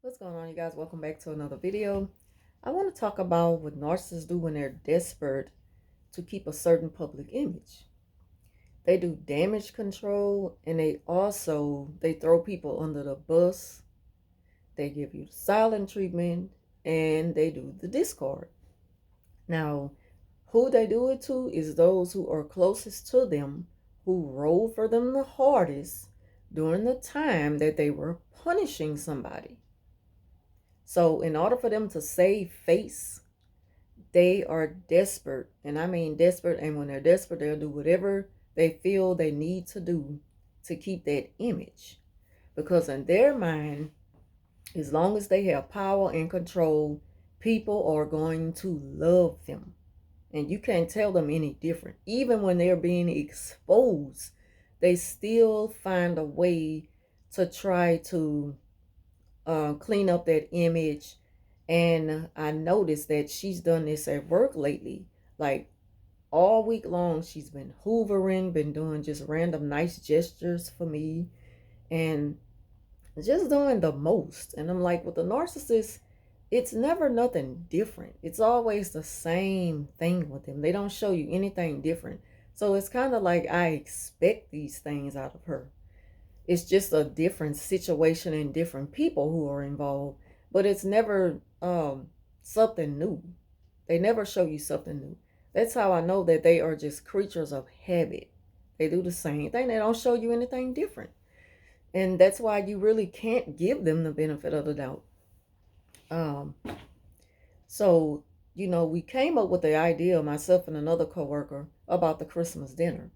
What's going on, you guys? Welcome back to another video. I want to talk about what narcissists do when they're desperate to keep a certain public image. They do damage control, and they throw people under the bus. They give you the silent treatment, and they do the discard. Now, who they do it to is those who are closest to them, who rolled for them the hardest during the time that they were punishing somebody. So in order for them to save face, they are desperate. And I mean desperate. And when they're desperate, they'll do whatever they feel they need to do to keep that image. Because in their mind, as long as they have power and control, people are going to love them. And you can't tell them any different. Even when they're being exposed, they still find a way to try to clean up that image. And I noticed that she's done this at work lately. Like all week long, she's been hoovering, been doing just random nice gestures for me, and just doing the most. And I'm like, with the narcissist, it's never nothing different. It's always the same thing with them. They don't show you anything different. So it's kind of like I expect these things out of her. It's just a different situation and different people who are involved, but it's never something new. They never show you something new. That's how I know that they are just creatures of habit. They do the same thing. They don't show you anything different. And that's why you really can't give them the benefit of the doubt. Um, so, we came up with the idea, myself and another coworker, about the Christmas dinner.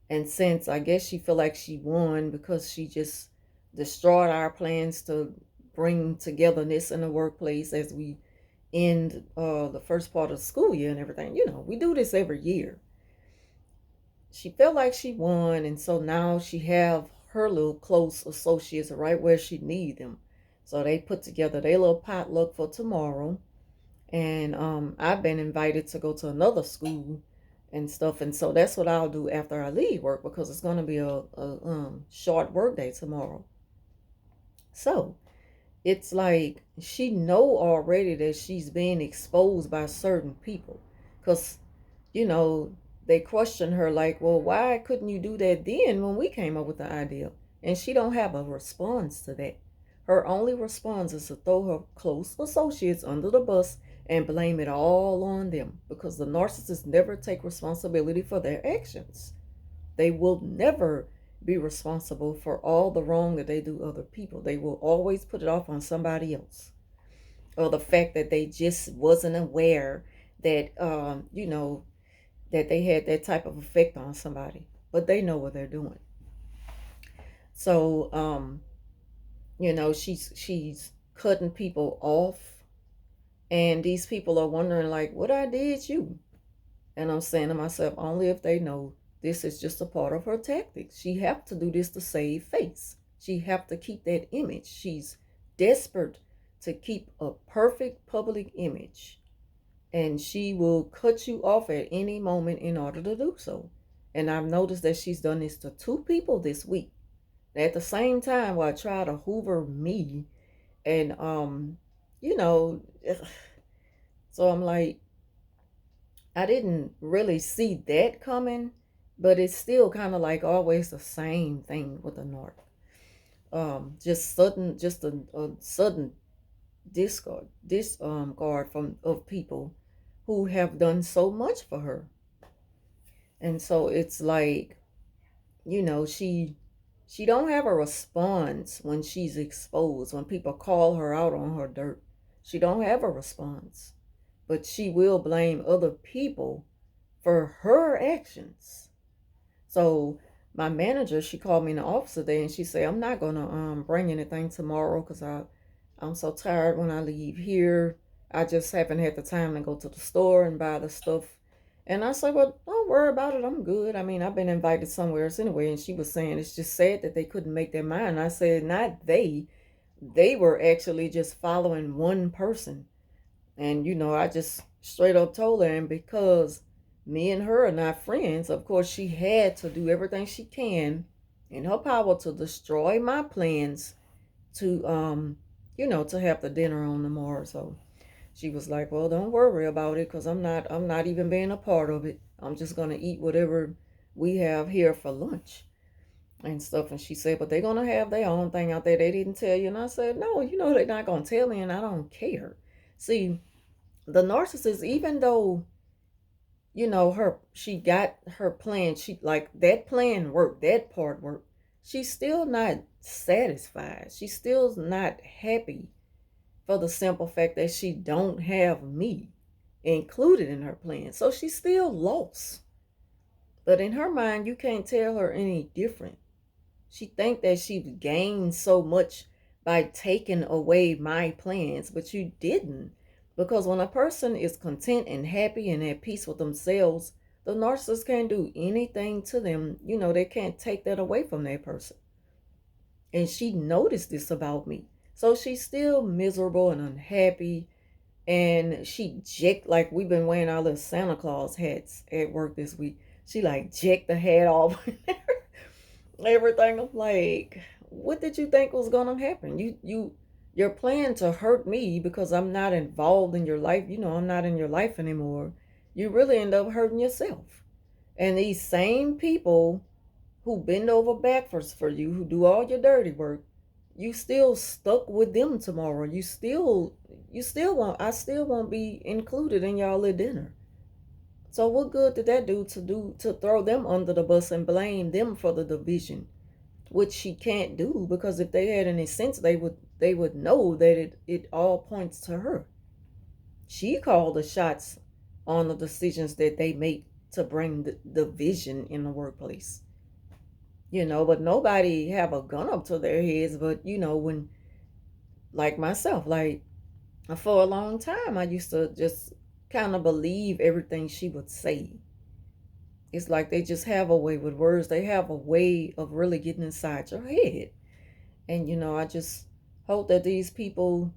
And since I guess she feel like she won because she just destroyed our plans to bring togetherness in the workplace as we end the first part of the school year and everything. We do this every year. She felt like she won, and so now she have her little close associates right where she need them. So they put together their little potluck for tomorrow. And I've been invited to go to another school and stuff, and so that's what I'll do after I leave work, because it's going to be a short work day tomorrow. So it's like she know already that she's being exposed by certain people, because you know they question her like, well, why couldn't you do that then when we came up with the idea? And she don't have a response to that. Her only response is to throw her close associates under the bus and blame it all on them, because the narcissists never take responsibility for their actions. They will never be responsible for all the wrong that they do other people. They will always put it off on somebody else, or the fact that they just wasn't aware that that they had that type of effect on somebody, but they know what they're doing. So she's cutting people off, and these people are wondering like, what I did you? And I'm saying to myself, only if they know this is just a part of her tactics. She have to do this to save face. She have to keep that image. She's desperate to keep a perfect public image, and she will cut you off at any moment in order to do so. And I've noticed that she's done this to two people this week. At the same time, while I try to hoover me, and you know, so I'm like, I didn't really see that coming, but it's still kind of like always the same thing with the North. Just a sudden discard from of people who have done so much for her. And so it's like, she don't have a response when she's exposed, when people call her out on her dirt. She don't have a response, but she will blame other people for her actions. So my manager, she called me in the office today, and she said, I'm not gonna bring anything tomorrow because I'm so tired when I leave here. I just haven't had the time to go to the store and buy the stuff. And I said, well, don't worry about it. I'm good. I mean, I've been invited somewhere else anyway. And she was saying it's just sad that they couldn't make their mind. I said, not they. They were actually just following one person. And, I just straight up told her, and because me and her are not friends, of course, she had to do everything she can in her power to destroy my plans to, to have the dinner on tomorrow. So she was like, well, don't worry about it, because I'm not even being a part of it. I'm just gonna eat whatever we have here for lunch and stuff. And she said, but they're gonna have their own thing out there. They didn't tell you. And I said, no, they're not gonna tell me, and I don't care. See, the narcissist, even though she got her plan, she like that plan worked, that part worked, she's still not satisfied. She's still not happy, for the simple fact that she don't have me included in her plan. So she's still lost. But in her mind, you can't tell her any different. She think that she gained so much by taking away my plans, but you didn't. Because when a person is content and happy and at peace with themselves, the narcissist can't do anything to them. They can't take that away from that person. And she noticed this about me. So she's still miserable and unhappy. And she jacked, like, we've been wearing our little Santa Claus hats at work this week. She like jacked the hat off. Everything. I'm like, what did you think was gonna happen? You're planning to hurt me because I'm not involved in your life. I'm not in your life anymore. You really end up hurting yourself. And these same people who bend over backwards for you, who do all your dirty work, you still stuck with them tomorrow. You still won't, I still won't be included in y'all little dinner. So what good did that to throw them under the bus and blame them for the division, which she can't do, because if they had any sense, they would know that it all points to her. She called the shots on the decisions that they make to bring the division in the workplace. But nobody have a gun up to their heads. But when, like myself, like, for a long time, I used to just kind of believe everything she would say. It's like they just have a way with words. They have a way of really getting inside your head. And I just hope that these people,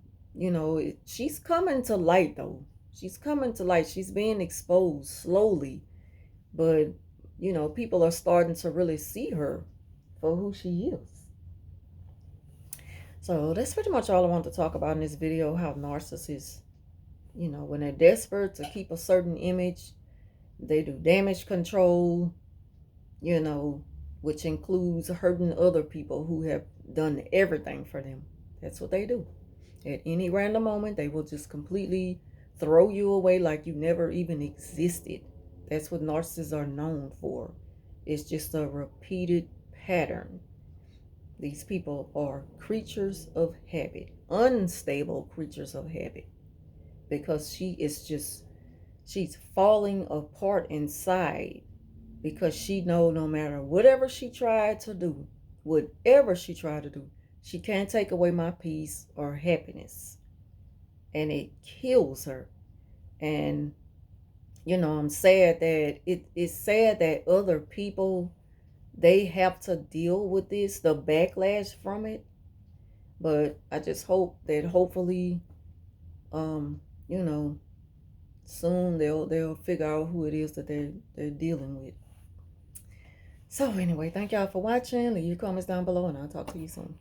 she's coming to light, though. She's coming to light. She's being exposed slowly. But people are starting to really see her for who she is. So that's pretty much all I want to talk about in this video. How narcissists, when they're desperate to keep a certain image, they do damage control, which includes hurting other people who have done everything for them. That's what they do. At any random moment, they will just completely throw you away like you never even existed. That's what narcissists are known for. It's just a repeated pattern. These people are creatures of habit, unstable creatures of habit, because she's falling apart inside, because she know no matter whatever she tried to do, she can't take away my peace or happiness. And it kills her. And I'm sad that it's sad that other people, they have to deal with this, the backlash from it. But I just hope that hopefully, you know, soon they'll figure out who it is that they're dealing with. So anyway, thank y'all for watching. Leave your comments down below, and I'll talk to you soon.